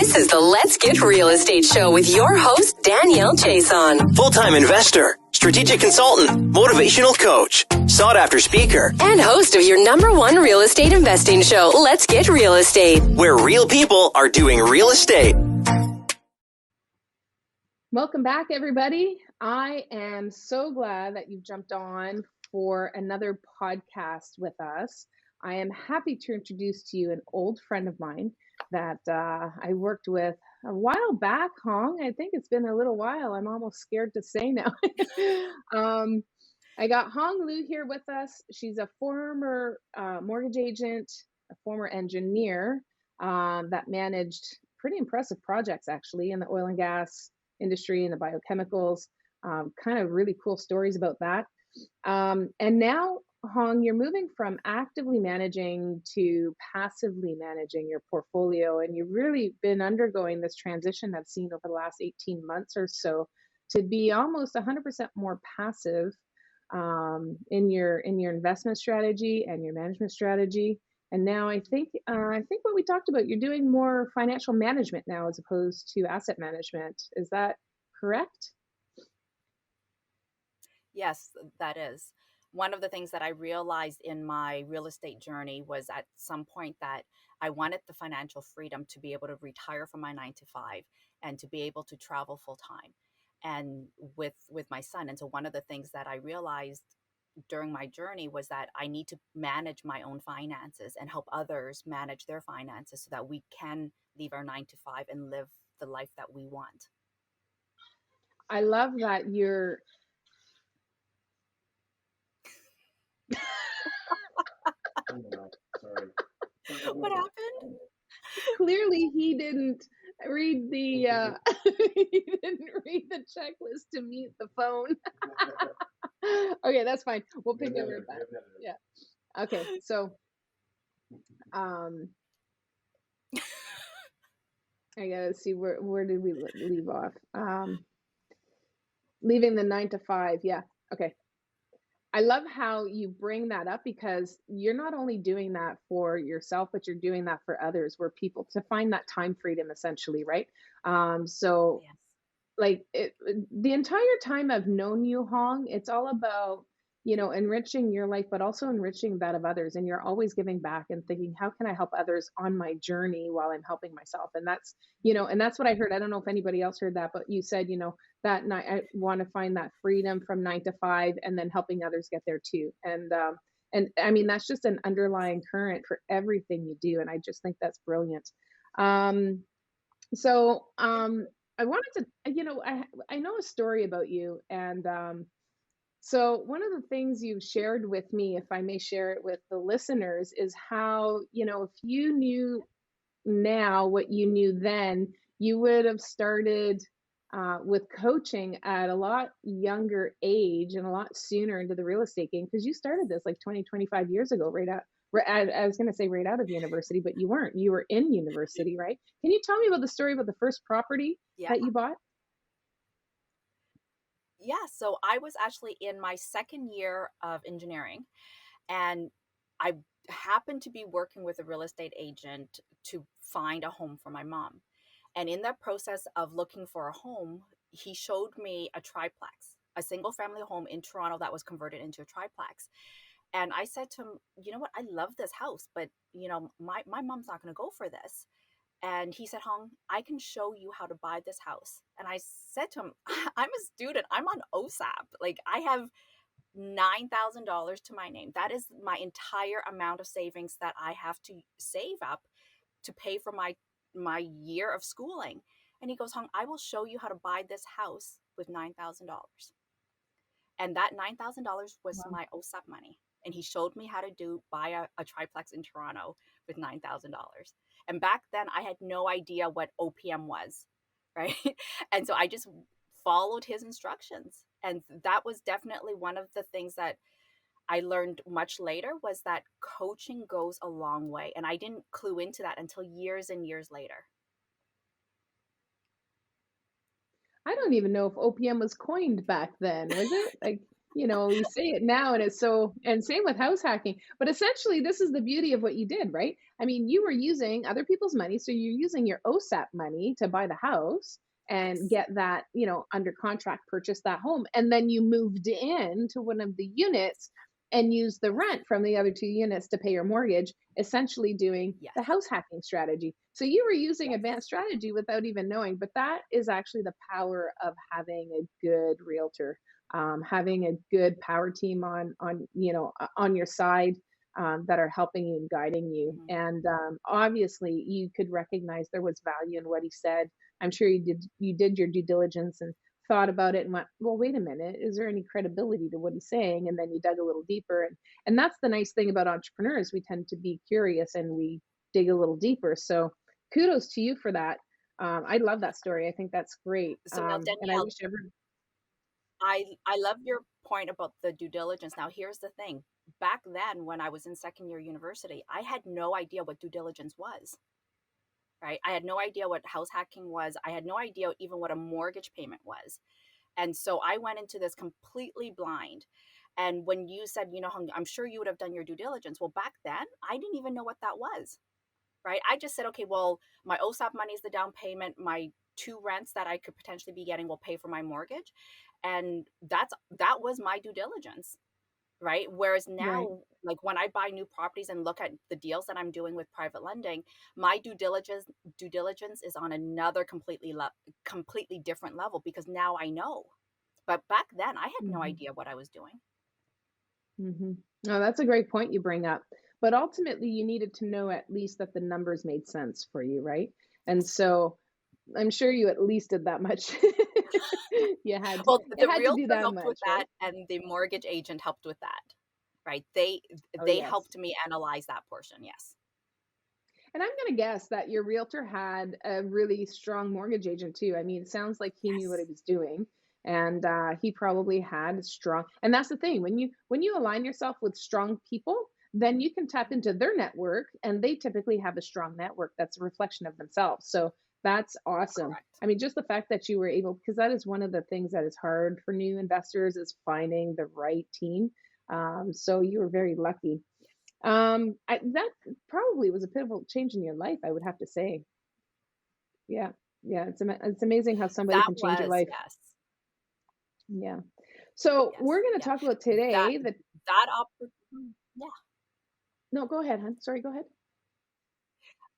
This is the Let's Get Real Estate Show with your host, Danielle Chiasson. Full-time investor, strategic consultant, motivational coach, sought-after speaker, and host of your #1 real estate investing show, Let's Get Real Estate, where real people are doing real estate. Welcome back, everybody. I am so glad that you've jumped on for another podcast with us. I am happy to introduce to you an old friend of mine that I worked with a while back, Huong. I think it's been a little while. I'm almost scared to say now. I got Huong Luu here with us. She's a former mortgage agent, a former engineer that managed pretty impressive projects, actually, in the oil and gas industry and the biochemicals. Kind of really cool stories about that. And now, Huong, you're moving from actively managing to passively managing your portfolio, and you've really been undergoing this transition I've seen over the last 18 months or so to be almost 100% more passive in your investment strategy and your management strategy. And now I think what we talked about, you're doing more financial management now as opposed to asset management. Is that correct? Yes, that is. One of the things that I realized in my real estate journey was at some point that I wanted the financial freedom to be able to retire from my 9 to 5 and to be able to travel full time and with my son. And so one of the things that I realized during my journey was that I need to manage my own finances and help others manage their finances so that we can leave our 9 to 5 and live the life that we want. I love that you're Sorry. What happened? Clearly he didn't read the he didn't read the checklist to mute the phone. Okay, that's fine. We'll pick it right back. Yeah. Okay, so I gotta see where did we leave off? Leaving the 9 to 5. Yeah. Okay. I love how you bring that up because you're not only doing that for yourself, but you're doing that for others, where people to find that time freedom, essentially, right? So Yes. like the entire time I've known you, Huong, it's all about, enriching your life, but also enriching that of others. And you're always giving back and thinking, how can I help others on my journey while I'm helping myself? And that's, and that's what I heard. I don't know if anybody else heard that, but you said, that night I want to find that freedom from 9 to 5 and then helping others get there too. And I mean, that's just an underlying current for everything you do. And I just think that's brilliant. So I wanted to, I know a story about you. And so one of the things you've shared with me, if I may share it with the listeners, is how, if you knew now what you knew then, you would have started with coaching at a lot younger age and a lot sooner into the real estate game, because you started this like 20, 25 years ago, I was going to say right out of university, but you weren't. You were in university, right? Can you tell me about the story about the first property that you bought? Yeah, so I was actually in my second year of engineering, and I happened to be working with a real estate agent to find a home for my mom. And in that process of looking for a home, he showed me a triplex, a single family home in Toronto that was converted into a triplex. And I said to him, you know what, I love this house, but my mom's not going to go for this. And he said, Huong, I can show you how to buy this house. And I said to him, I'm a student. I'm on OSAP. Like, I have $9,000 to my name. That is my entire amount of savings that I have to save up to pay for my year of schooling. And he goes, Huong, I will show you how to buy this house with $9,000. And that $9,000 was my OSAP money. And he showed me how to buy a triplex in Toronto with $9,000. And back then I had no idea what OPM was, right? And so I just followed his instructions. And that was definitely one of the things that I learned much later, was that coaching goes a long way. And I didn't clue into that until years and years later. I don't even know if OPM was coined back then, was it? Like, we say it now and it's so, and same with house hacking. But essentially, this is the beauty of what you did, right? I mean, you were using other people's money. So you're using your OSAP money to buy the house and Yes. get that, under contract, purchase that home. And then you moved in to one of the units and used the Yes. rent from the other two units to pay your mortgage, essentially doing Yes. the house hacking strategy. So you were using Yes. advanced strategy without even knowing. But that is actually the power of having a good realtor, having a good power team on your side, that are helping you and guiding you. Mhm. And obviously, you could recognize there was value in what he said. I'm sure you did your due diligence and thought about it and went, well, wait a minute, is there any credibility to what he's saying? And then you dug a little deeper, and that's the nice thing about entrepreneurs. We tend to be curious and we dig a little deeper. So kudos to you for that. I love that story. I think that's great. So now, And I Danielle, wish every I love your point about the due diligence. Now, here's the thing. Back then, when I was in second year university, I had no idea what due diligence was, right? I had no idea what house hacking was. I had no idea even what a mortgage payment was. And so I went into this completely blind. And when you said, I'm sure you would have done your due diligence. Well, back then, I didn't even know what that was, right? I just said, okay, well, my OSAP money is the down payment. My two rents that I could potentially be getting will pay for my mortgage. And that was my due diligence, right? Whereas right. now, like when I buy new properties and look at the deals that I'm doing with private lending, my due diligence is on another completely different level because now I know. But back then, I had no Hmm. idea what I was doing. Hmm. Oh, that's a great point you bring up. But ultimately, you needed to know at least that the numbers made sense for you, right? And Yes. so I'm sure you at least did that much. Well, You the had to do realtor that helped with much, right? that, and the mortgage agent helped with that, right? They Oh, they yes. helped me analyze that portion. Yes. And I'm going to guess that your realtor had a really strong mortgage agent too. I mean, it sounds like he knew what he Yes. was doing, and he probably had strong. And that's the thing, when you align yourself with strong people, then you can tap into their network, and they typically have a strong network that's a reflection of themselves. So that's awesome. Correct. I mean, just the fact that you were able, because that is one of the things that is hard for new investors, is finding the right team. So you were very lucky. That probably was a pivotal change in your life, I would have to say. Yeah. Yeah, it's amazing how somebody That can change your was life. yes. Yeah. So, Yes. we're gonna Yeah. talk about That today the that opportunity. Yeah. No, go ahead, hon. Sorry, go ahead.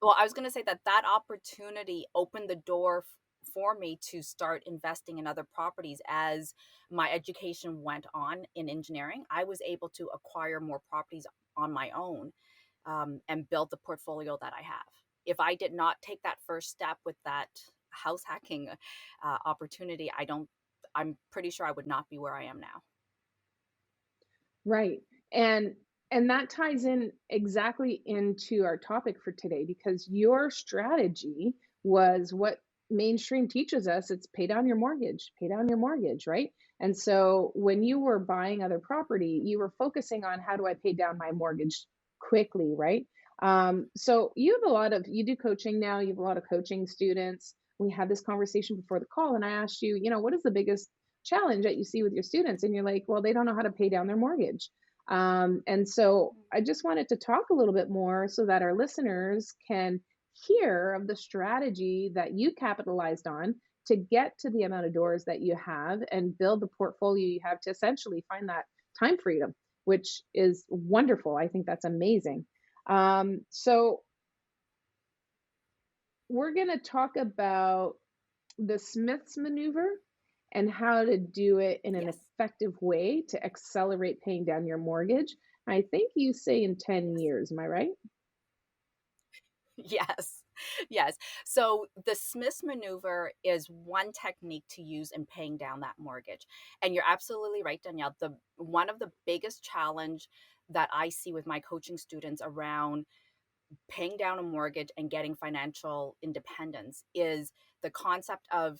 Well, I was going to say that opportunity opened the door for me to start investing in other properties as my education went on in engineering. I was able to acquire more properties on my own, and build the portfolio that I have. If I did not take that first step with that house hacking opportunity, I'm pretty sure I would not be where I am now. Right. And that ties in exactly into our topic for today, because your strategy was what mainstream teaches us. It's pay down your mortgage, right? And so when you were buying other property, you were focusing on, how do I pay down my mortgage quickly, right? So you do coaching now, you have a lot of coaching students. We had this conversation before the call, and I asked you, what is the biggest challenge that you see with your students? And you're like, well, they don't know how to pay down their mortgage. And so I just wanted to talk a little bit more so that our listeners can hear of the strategy that you capitalized on to get to the amount of doors that you have and build the portfolio you have to essentially find that time freedom, which is wonderful. I think that's amazing. So we're going to talk about the Smith's maneuver and how to do it in an Yes. effective way to accelerate paying down your mortgage. I think you say in 10 Yes. years. Am I right? Yes. Yes. So the Smith's maneuver is one technique to use in paying down that mortgage. And you're absolutely right, Danielle. The one of the biggest challenge that I see with my coaching students around paying down a mortgage and getting financial independence is the concept of,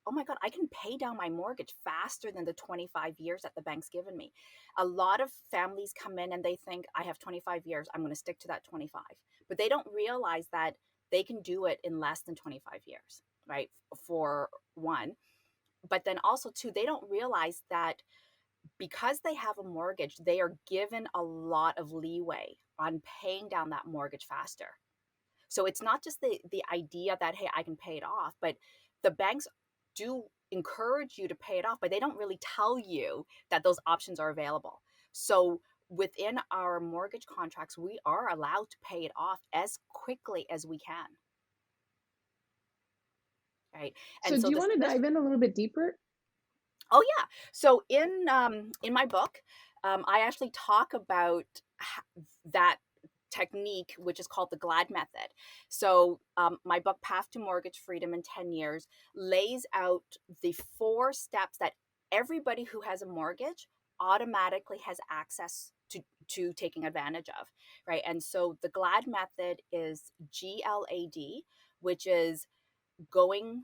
oh my God, I can pay down my mortgage faster than the 25 years that the bank's given me. A lot of families come in and they think, I have 25 years, I'm going to stick to that 25. But they don't realize that they can do it in less than 25 years, right? For one. But then also, two, they don't realize that because they have a mortgage, they are given a lot of leeway on paying down that mortgage faster. So it's not just the idea that, hey, I can pay it off, but the banks do encourage you to pay it off, but they don't really tell you that those options are available. So within our mortgage contracts, we are allowed to pay it off as quickly as we can. Right. So And do so you want to this, dive in a little bit deeper? oh yeah. So in my book, I actually talk about that technique, which is called the GLAD method. So my book, Path to Mortgage Freedom in 10 Years, lays out the 4 steps that everybody who has a mortgage automatically has access to taking advantage of, right? And so the GLAD method is GLAD, which is going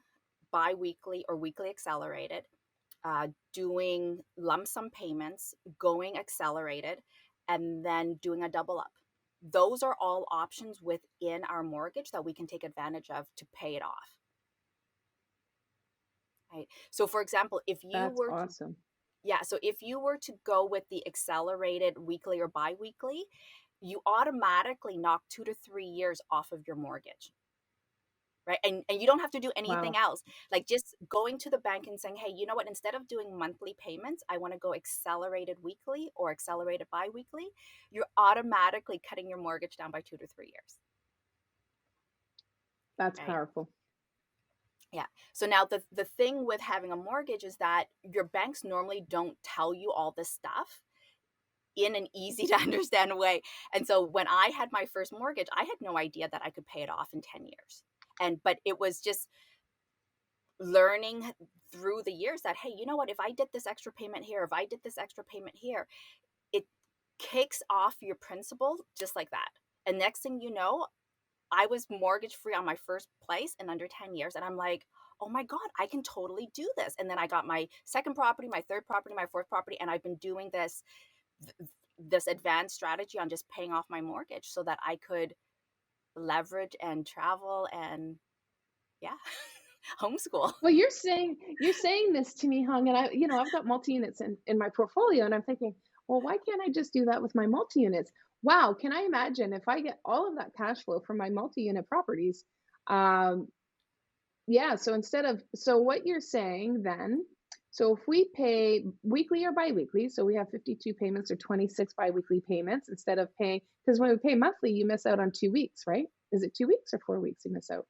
bi-weekly or weekly accelerated, doing lump sum payments, going accelerated, and then doing a double up. Those are all options within our mortgage that we can take advantage of to pay it off. Right. So for example, if you That's were awesome. so if you were to go with the accelerated weekly or bi-weekly, you automatically knock 2 to 3 years off of your mortgage. Right. And you don't have to do anything Wow. else. Like just going to the bank and saying, hey, you know what, instead of doing monthly payments, I want to go accelerated weekly or accelerated bi-weekly. You're automatically cutting your mortgage down by 2 to 3 years. That's Right. powerful. Yeah. So now the thing with having a mortgage is that your banks normally don't tell you all this stuff in an easy to understand way. And so when I had my first mortgage, I had no idea that I could pay it off in 10 years. But it was just learning through the years that, hey, you know what, if I did this extra payment here, if I did this extra payment here, it kicks off your principal just like that. And next thing you know, I was mortgage free on my first place in under 10 years. And I'm like, oh my God, I can totally do this. And then I got my second property, my third property, my fourth property. And I've been doing this advanced strategy on just paying off my mortgage so that I could leverage and travel and yeah, homeschool. Well, you're saying this to me, Hung, and I've got multi-units in my portfolio, and I'm thinking, well, why can't I just do that with my multi-units? Wow, can I imagine if I get all of that cash flow from my multi-unit properties? Um, yeah, so what you're saying then, so if we pay weekly or biweekly, so we have 52 payments or 26 biweekly payments instead of paying, because when we pay monthly, you miss out on 2 weeks, right? Is it 2 weeks or 4 weeks you miss out?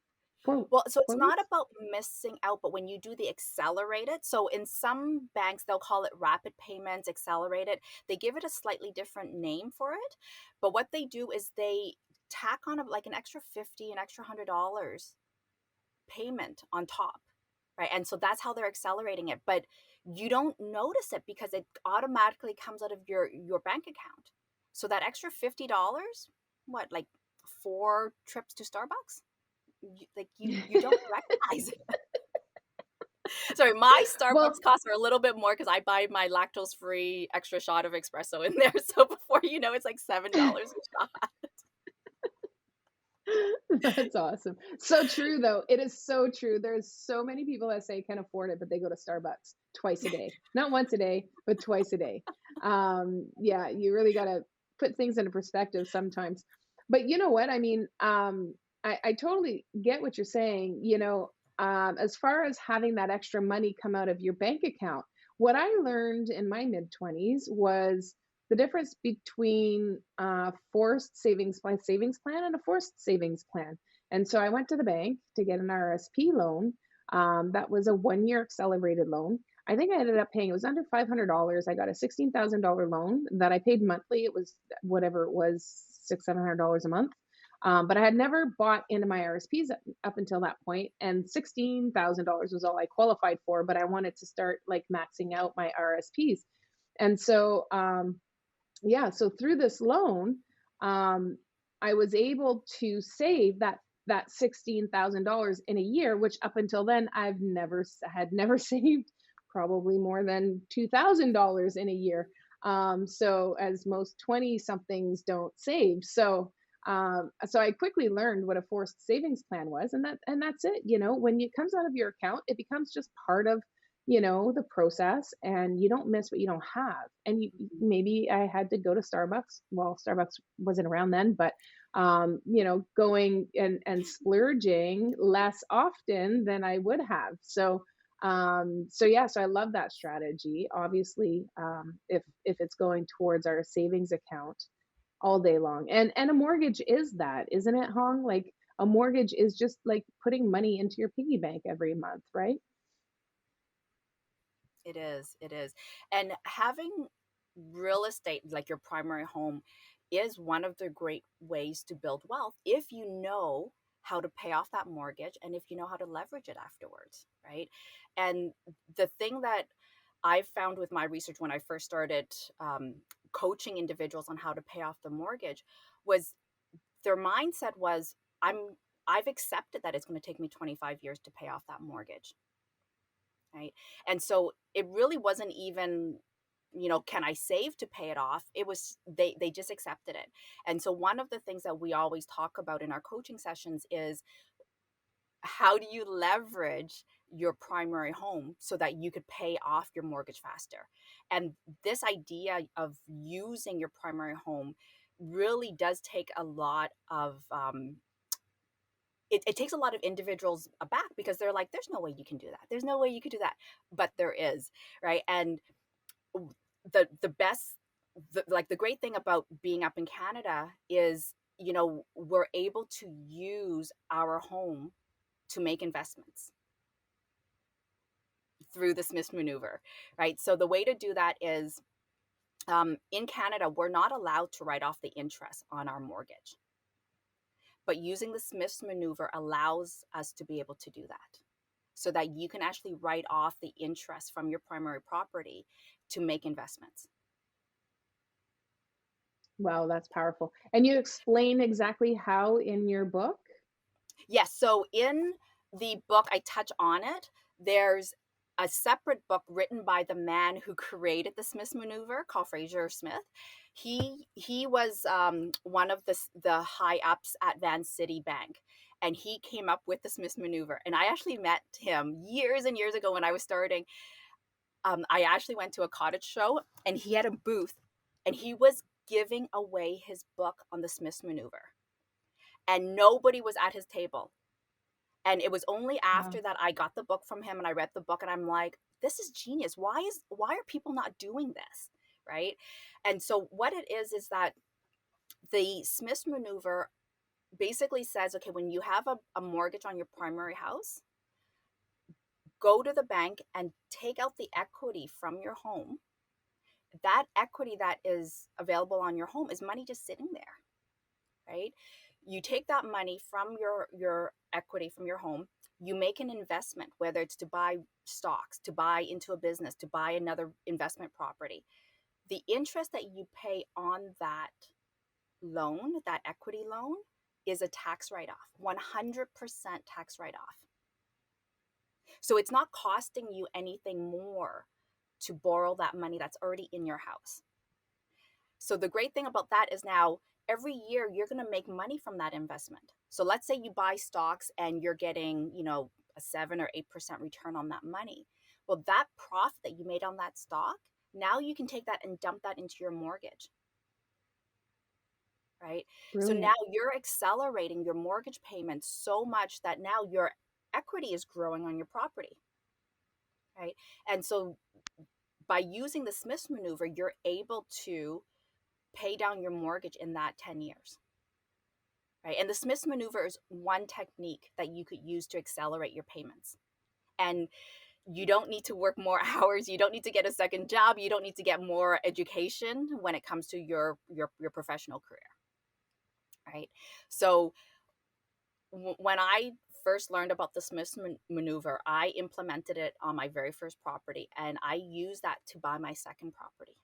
Well, so it's Four not weeks? about missing out, but when you do the accelerated, so in some banks, they'll call it rapid payments, accelerated. They give it a slightly different name for it. But what they do is they tack on like an extra 50, an extra $100 payment on top. Right. And so that's how they're accelerating it. But you don't notice it because it automatically comes out of your bank account. So that extra $50, what, like 4 trips to Starbucks? You don't recognize it. Sorry, my Well, Starbucks costs are a little bit more because I buy my lactose free extra shot of espresso in there. So before you know, it's like $7 a shot. that's awesome. So true, though. It is so true. There's so many people that say can't afford it, but they go to Starbucks twice a day. Not once a day, but twice a day. Yeah, you really got to put things into perspective sometimes. But you know what? I mean, I totally get what you're saying. As far as having that extra money come out of your bank account, what I learned in my mid 20s was the difference between a forced savings plan and a forced savings plan. And so I went to the bank to get an RSP loan. That was a 1 year accelerated loan. I think I ended up paying, it was under $500. I got a $16,000 loan that I paid monthly. It was whatever it was, $600-700 a month. But I had never bought into my RSPs up until that point, and $16,000 was all I qualified for. But I wanted to start like maxing out my RSPs, and so yeah, so through this loan, I was able to save that $16,000 in a year, which up until then had never saved probably more than $2,000 in a year. So as most 20 somethings don't save. So I quickly learned what a forced savings plan was, and that's it. When it comes out of your account, it becomes just part of the process, and you don't miss what you don't have. And maybe I had to go to Starbucks. Well, Starbucks wasn't around then, but going and splurging less often than I would have. So I love that strategy. Obviously, if it's going towards our savings account all day long. And a mortgage is that, isn't it, Hong? Like a mortgage is just like putting money into your piggy bank every month, right? It is. It is. And having real estate, like your primary home, is one of the great ways to build wealth if you know how to pay off that mortgage and if you know how to leverage it afterwards, right? And the thing that I found with my research when I first started coaching individuals on how to pay off the mortgage was their mindset was, I'm I've accepted that it's going to take me 25 years to pay off that mortgage, right? And so it really wasn't even, can I save to pay it off? It was they just accepted it. And so one of the things that we always talk about in our coaching sessions is how do you leverage your primary home so that you could pay off your mortgage faster? And this idea of using your primary home really does take a lot of it takes a lot of individuals aback because they're like, there's no way you can do that. There's no way you could do that. But there is, right? And the best, the great thing about being up in Canada is, we're able to use our home to make investments through the Smith maneuver, right? So the way to do that is in Canada, we're not allowed to write off the interest on our mortgage. But using the Smith's maneuver allows us to be able to do that so that you can actually write off the interest from your primary property to make investments. Wow, that's powerful. And you explain exactly how in your book? Yes. So in the book, I touch on it. There's a separate book written by the man who created the Smith maneuver called Fraser Smith. He was one of the high ups at Van City Bank, and he came up with the Smith maneuver. And I actually met him years and years ago when I was starting. I actually went to a cottage show, and he had a booth, and he was giving away his book on the Smith maneuver, and nobody was at his table. And it was only after Wow. that I got the book from him and I read the book and I'm like, this is genius. Why are people not doing this? Right? And so what it is that the Smith maneuver basically says, okay, when you have a mortgage on your primary house, go to the bank and take out the equity from your home. That equity that is available on your home is money just sitting there, right? You take that money from your equity from your home, you make an investment, whether it's to buy stocks, to buy into a business, to buy another investment property. The interest that you pay on that loan, that equity loan, is a tax write-off, 100% tax write-off. So it's not costing you anything more to borrow that money that's already in your house. So the great thing about that is now every year you're going to make money from that investment. So let's say you buy stocks and you're getting, a 7 or 8% return on that money. Well, that profit that you made on that stock, now you can take that and dump that into your mortgage. Right? So now Brilliant. you're accelerating your mortgage payments so much that now your equity is growing on your property. Right? And so by using the Smith maneuver, you're able to pay down your mortgage in that 10 years. Right? And the Smith maneuver is one technique that you could use to accelerate your payments. And you don't need to work more hours. You don't need to get a second job. You don't need to get more education when it comes to your professional career. Right? So when I first learned about the Smith maneuver, I implemented it on my very first property, and I used that to buy my second property.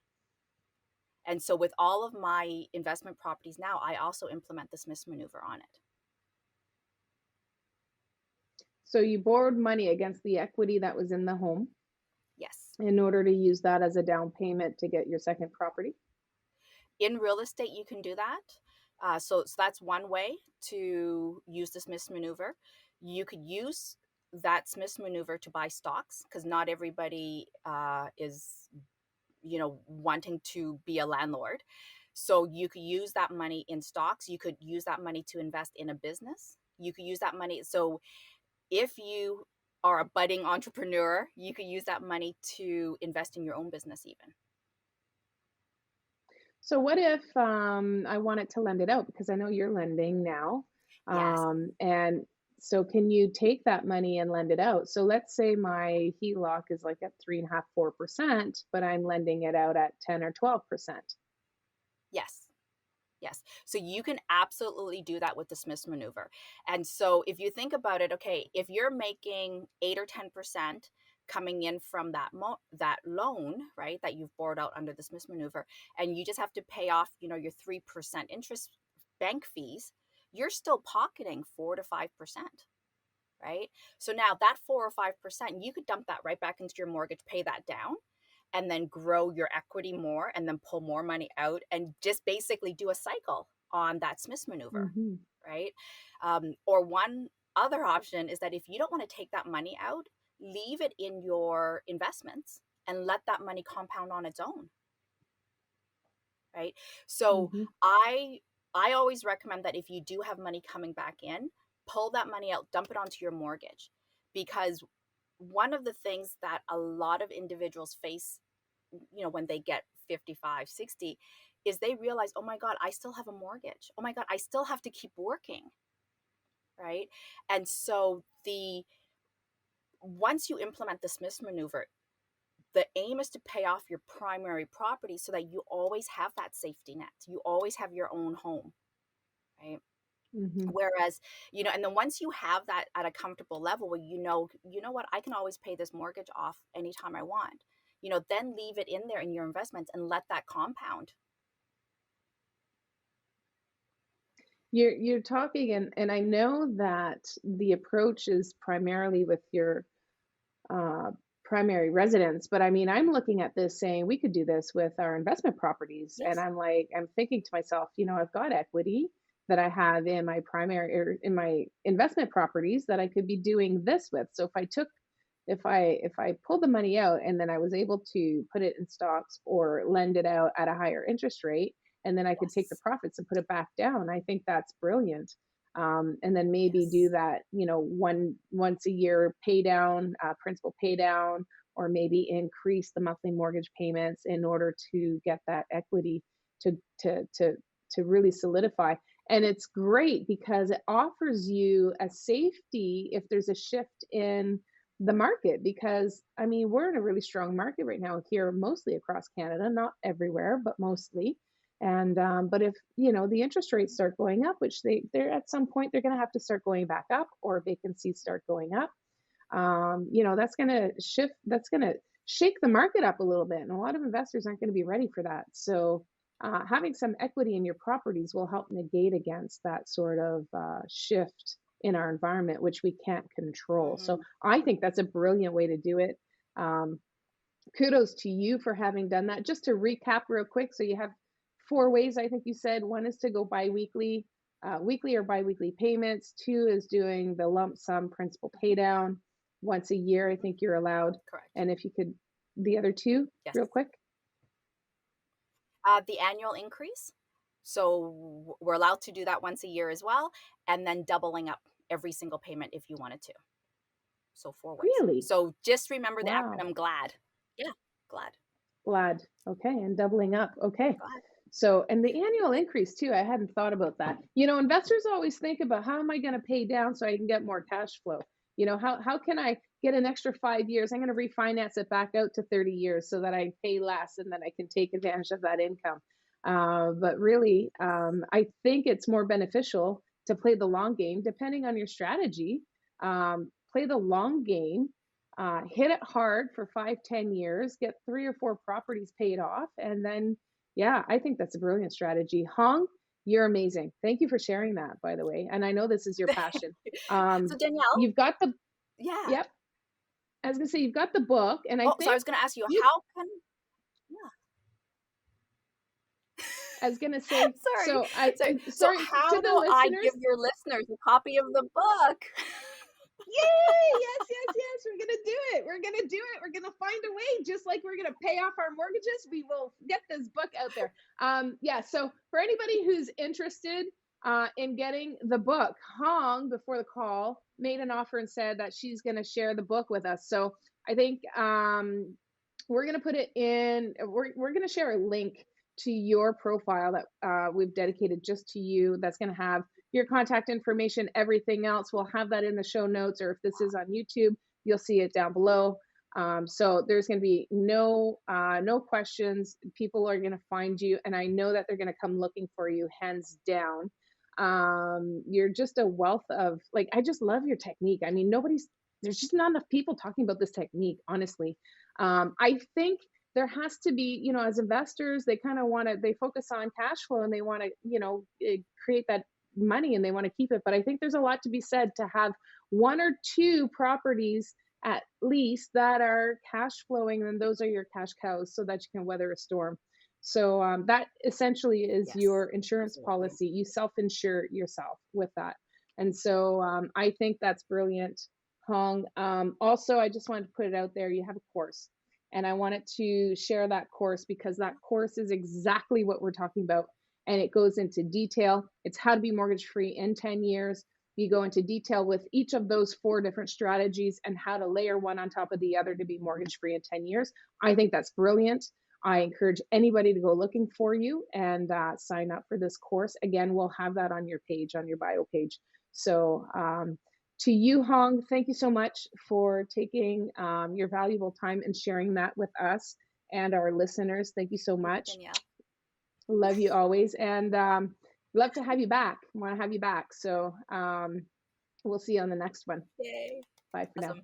And so with all of my investment properties now, I also implement the Smith maneuver on it. So you borrowed money against the equity that was in the home Yes. in order to use that as a down payment to get your second property? In real estate, you can do that. So that's one way to use the Smith maneuver. You could use that Smith's maneuver to buy stocks, because not everybody is, wanting to be a landlord. So you could use that money in stocks. You could use that money to invest in a business. You could use that money. So if you are a budding entrepreneur, you could use that money to invest in your own business even. So what if I wanted to lend it out because I know you're lending now, Yes. and so can you take that money and lend it out? So let's say my HELOC is like at 3.5, 4%, but I'm lending it out at 10 or 12%. Yes. Yes. So you can absolutely do that with the Smith's maneuver. And so if you think about it, okay, if you're making 8 or 10% coming in from that loan, right, that you've borrowed out under the Smith's maneuver, and you just have to pay off, your 3% interest bank fees, you're still pocketing 4 to 5%. Right? So now that 4 or 5%, you could dump that right back into your mortgage, pay that down, and then grow your equity more and then pull more money out and just basically do a cycle on that Smith's maneuver, Hmm. right? Or one other option is that if you don't want to take that money out, leave it in your investments and let that money compound on its own, right? So Hmm. I always recommend that if you do have money coming back in, pull that money out, dump it onto your mortgage, because one of the things that a lot of individuals face, when they get 55, 60, is they realize, oh my God, I still have a mortgage. Oh my God, I still have to keep working, right? And so once you implement the Smith's maneuver, the aim is to pay off your primary property so that you always have that safety net. You always have your own home, right? Hmm. Whereas, and then once you have that at a comfortable level where what, I can always pay this mortgage off anytime I want, then leave it in there in your investments and let that compound. You're talking, and I know that the approach is primarily with your uh, primary residence. But I mean, I'm looking at this saying we could do this with our investment properties. And Yes. I'm thinking to myself, I've got equity that I have in my primary or in my investment properties that I could be doing this with. So if I pulled the money out and then I was able to put it in stocks or lend it out at a higher interest rate, and then I could take the Yes. profits and put it back down, I think that's brilliant. And then maybe do Yes. that, once a year pay down, principal pay down, or maybe increase the monthly mortgage payments in order to get that equity to to to to really solidify. And it's great because it offers you a safety if there's a shift in the market, because I mean we're in a really strong market right now here, mostly across Canada, not everywhere but mostly. And but if the interest rates start going up, which they're at some point they're going to have to start going back up, or vacancies start going up, that's going to shift, that's going to shake the market up a little bit, and a lot of investors aren't going to be ready for that. So having some equity in your properties will help negate against that sort of shift in our environment, which we can't control. So Mm-hmm. I think that's a brilliant way to do it. um, Kudos to you for having done that. Just to recap real quick, so you have four ways, I think you said. One is to go biweekly, weekly or biweekly payments. Two is doing the lump sum principal pay down once a year, I think you're allowed. Correct. And if you could, the other two, Yes. real quick. The annual increase. So we're allowed to do that once a year as well. And then doubling up every single payment if you wanted to. So 4 ways. Really? So just remember the Wow. acronym GLAD. Yeah, GLAD. Glad. Okay. And doubling up. Okay. GLAD. So, and the annual increase too, I hadn't thought about that. Investors always think about how am I going to pay down so I can get more cash flow? How can I get an extra 5 years? I'm going to refinance it back out to 30 years so that I pay less and then I can take advantage of that income. But really, I think it's more beneficial to play the long game, depending on your strategy. Play the long game, hit it hard for 5, 10 years, get 3 or 4 properties paid off, and then yeah, I think that's a brilliant strategy. Hong, you're amazing. Thank you for sharing that, by the way. And I know this is your passion. So Danielle, You've got the, yeah. yep. I was gonna say you've got the book, and I Oh, so I think was going to ask you, you. how can, yeah. I was gonna say, Sorry. so I, So sorry how to do the I listeners. give your listeners a copy of the book? Yay! Yes, we're going to do it. We're going to find a way, just like we're going to pay off our mortgages. We will get this book out there. Yeah. So for anybody who's interested in getting the book, Hong, before the call, made an offer and said that she's going to share the book with us. So I think we're going to put it in, we're going to share a link to your profile that we've dedicated just to you. That's going to have your contact information, everything else. We'll have that in the show notes, or if this is on YouTube, you'll see it down below. So there's going to be no questions. People are going to find you, and I know that they're going to come looking for you, hands down. You're just a wealth of, like, I just love your technique. I mean, there's just not enough people talking about this technique, honestly. I think there has to be, you know, as investors, they kind of they focus on cash flow, and they want to, you know, create that money, and they want to keep it. But I think there's a lot to be said to have 1 or 2 properties at least that are cash flowing, and those are your cash cows, so that you can weather a storm. So that essentially is your insurance policy. You self-insure yourself with that. And so I think that's brilliant, Hong. Also, I just wanted to put it out there. You have a course, and I wanted to share that course because that course is exactly what we're talking about. And it goes into detail. It's how to be mortgage free in 10 years. You go into detail with each of those 4 different strategies and how to layer one on top of the other to be mortgage free in 10 years. I think that's brilliant. I encourage anybody to go looking for you and sign up for this course. Again, we'll have that on your page, on your bio page. So to you, Hong, thank you so much for taking your valuable time and sharing that with us and our listeners. Thank you so much. Danielle. Love you always, and love to have you back. Want to have you back. So we'll see you on the next one. Yay. Bye for now.